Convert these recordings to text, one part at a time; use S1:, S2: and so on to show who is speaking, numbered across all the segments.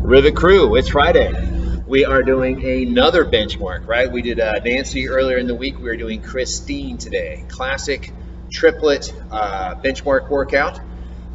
S1: Rivet crew, it's Friday. We are doing another benchmark, right? We did Nancy earlier in the week. We are doing Christine today. Classic triplet benchmark workout.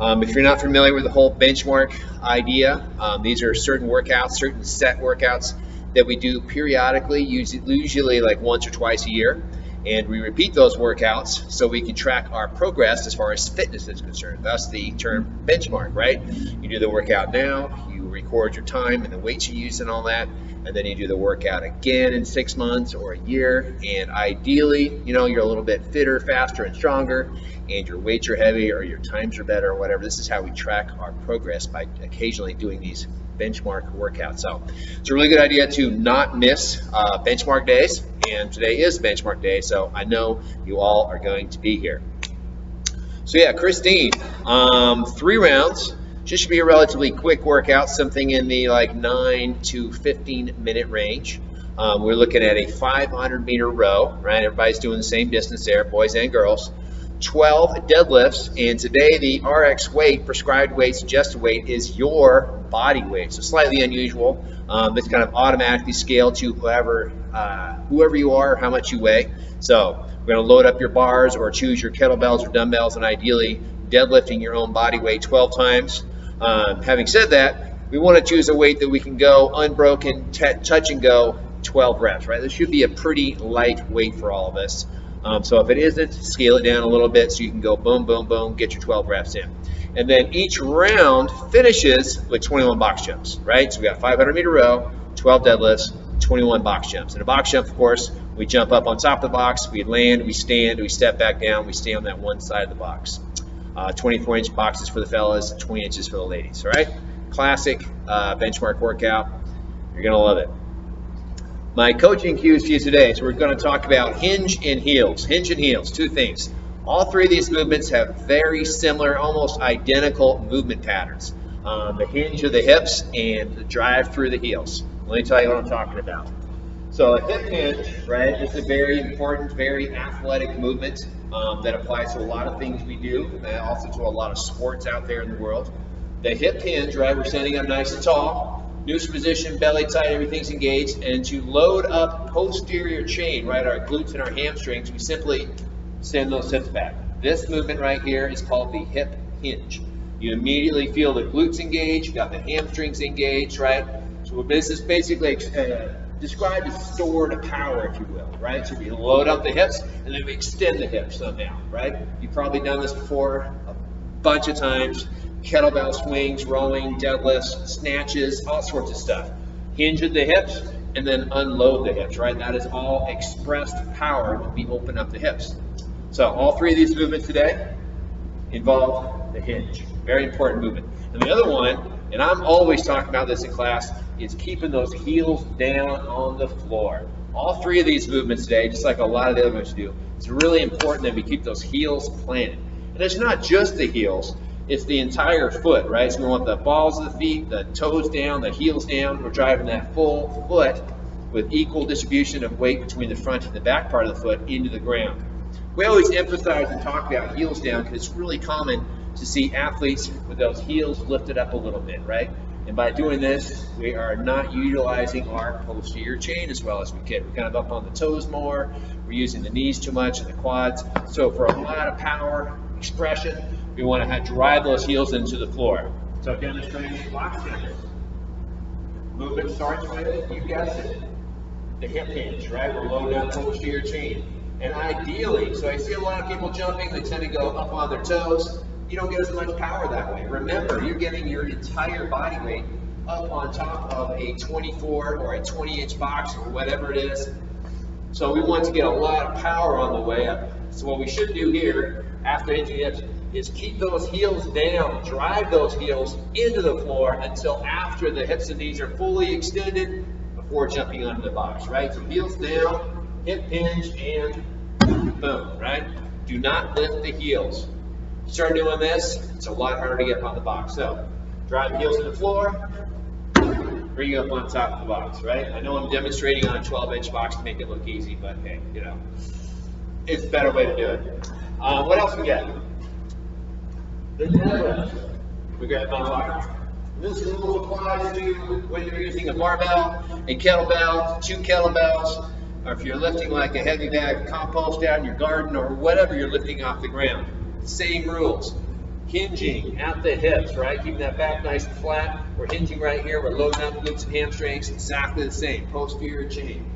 S1: If you're not familiar with the whole benchmark idea, these are certain workouts, certain set workouts that we do periodically, usually like once or twice a year. And we repeat those workouts so we can track our progress as far as fitness is concerned. Thus the term benchmark, right? You do the workout now, you record your time and the weights you use and all that, and then you do the workout again in 6 months or a year. And ideally, you're a little bit fitter, faster, and stronger, and your weights are heavy or your times are better or whatever. This is how we track our progress, by occasionally doing these benchmark workouts. So it's a really good idea to not miss benchmark days, and today is benchmark day, so I know you all are going to be here. So yeah, Christine, 3 rounds. Just should be a relatively quick workout, something in the like 9 to 15 minute range. We're looking at a 500-meter row, right? Everybody's doing the same distance there, boys and girls. 12 deadlifts, and today the RX weight, prescribed weight, suggested weight, is your body weight. So slightly unusual. It's kind of automatically scaled to whoever you are, how much you weigh. So we're going to load up your bars or choose your kettlebells or dumbbells, and ideally deadlifting your own body weight 12 times. Having said that, we want to choose a weight that we can go unbroken, touch and go 12 reps, right? This should be a pretty light weight for all of us. So if it isn't, scale it down a little bit so you can go boom, boom, boom, get your 12 reps in. And then each round finishes with 21 box jumps, right? So we got a 500-meter row, 12 deadlifts, 21 box jumps. In a box jump, of course, we jump up on top of the box, we land, we stand, we step back down, we stay on that one side of the box. 24-inch boxes for the fellas, 20 inches for the ladies, all right? Classic benchmark workout. You're going to love it. My coaching cues for you today, so we're going to talk about hinge and heels. Hinge and heels, 2 things. All 3 of these movements have very similar, almost identical movement patterns. The hinge of the hips and the drive through the heels. Let me tell you what I'm talking about. So a hip hinge, right, is a very important, very athletic movement that applies to a lot of things we do, and also to a lot of sports out there in the world. The hip hinge, right, we're standing up nice and tall. Neutral position, belly tight, everything's engaged, and to load up posterior chain, right, our glutes and our hamstrings, we simply send those hips back. This movement right here is called the hip hinge. You immediately feel the glutes engaged, you got the hamstrings engaged, right? So this is basically described as stored power, if you will, right? So we load up the hips, and then we extend the hips somehow, right? You've probably done this before a bunch of times. Kettlebell swings, rowing, deadlifts, snatches, all sorts of stuff. Hinge at the hips and then unload the hips, right? That is all expressed power when we open up the hips. So all 3 of these movements today involve the hinge. Very important movement. And the other one, and I'm always talking about this in class, is keeping those heels down on the floor. All 3 of these movements today, just like a lot of the other ones do, it's really important that we keep those heels planted. And it's not just the heels. It's the entire foot, right? So we want the balls of the feet, the toes down, the heels down. We're driving that full foot with equal distribution of weight between the front and the back part of the foot into the ground. We always emphasize and talk about heels down because it's really common to see athletes with those heels lifted up a little bit, right? And by doing this, we are not utilizing our posterior chain as well as we can. We're kind of up on the toes more. We're using the knees too much and the quads. So for a lot of power, expression, we want to drive those heels into the floor. So demonstrating box jumps. Movement starts with, you guessed it, the hip hinge, right? We're loading up posterior chain. And ideally, so I see a lot of people jumping, they tend to go up on their toes. You don't get as much power that way. Remember, you're getting your entire body weight up on top of a 24 or a 20-inch box or whatever it is. So we want to get a lot of power on the way up. So what we should do here, after hinging hips, is keep those heels down, drive those heels into the floor until after the hips and knees are fully extended before jumping onto the box, right? So heels down, hip hinge, and boom, right? Do not lift the heels. Start doing this, it's a lot harder to get up on the box. So drive the heels to the floor, bring you up on top of the box, right? I know I'm demonstrating on a 12-inch box to make it look easy, but hey, it's a better way to do it. What else we got? The deadlift. We got This rule applies to whether you're using a barbell, a kettlebell, 2 kettlebells, or if you're lifting like a heavy bag of compost out in your garden, or whatever you're lifting off the ground. Same rules. Hinging at the hips, right? Keeping that back nice and flat. We're hinging right here. We're loading up glutes and hamstrings. Exactly the same. Posterior chain.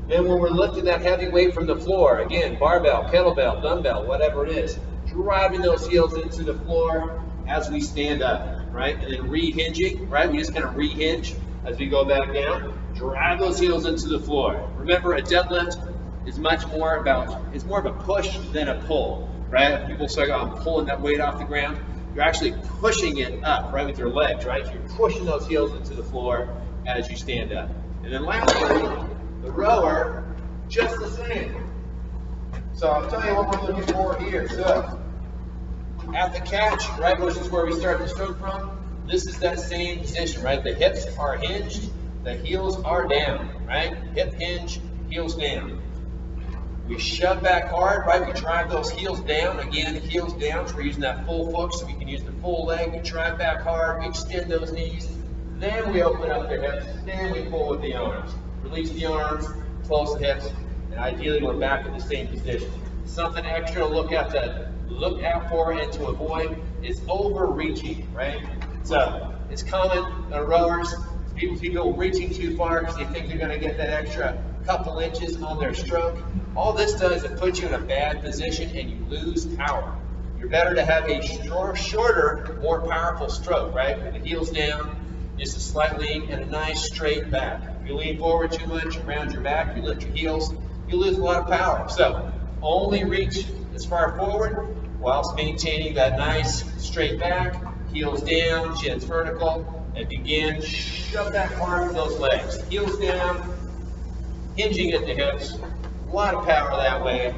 S1: Then when we're lifting that heavy weight from the floor, again, barbell, kettlebell, dumbbell, whatever it is, driving those heels into the floor as we stand up, right? And then re-hinging, right? We just kind of re-hinge as we go back down. Drive those heels into the floor. Remember, a deadlift is more of a push than a pull, right? People say, oh, I'm pulling that weight off the ground. You're actually pushing it up, right, with your legs, right? So you're pushing those heels into the floor as you stand up. And then lastly, the rower, just the same. So I'll tell you what we're looking for here. So at the catch, right, which is where we start the stroke from, this is that same position, right? The hips are hinged, the heels are down, right? Hip hinge, heels down. We shove back hard, right? We drive those heels down. Again, heels down, so we're using that full hook so we can use the full leg. We drive back hard, we extend those knees. Then we open up the hips, then we pull with the arms. Release the arms, close the hips, and ideally we're back in the same position. Something extra to look out for and to avoid is overreaching, right? So it's common on rowers, people reaching too far because they think they're going to get that extra couple inches on their stroke. All this does is put you in a bad position and you lose power. You're better to have a shorter, more powerful stroke, right? With the heels down, just a slight lean and a nice straight back. If you lean forward too much around your back, you lift your heels, you lose a lot of power. So only reach as far forward whilst maintaining that nice straight back, heels down, shins vertical, and begin shove back hard with those legs. Heels down, hinging at the hips, a lot of power that way.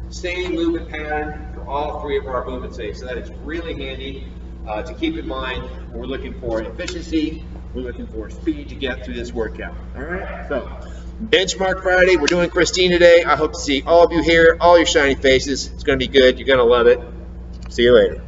S1: Same movement pattern for all three of our movements today. So that is really handy to keep in mind when we're looking for efficiency, we're looking for speed to get through this workout. All right, so Benchmark Friday, we're doing Christine today. I hope to see all of you here, all your shiny faces. It's going to be good. You're going to love it. See you later.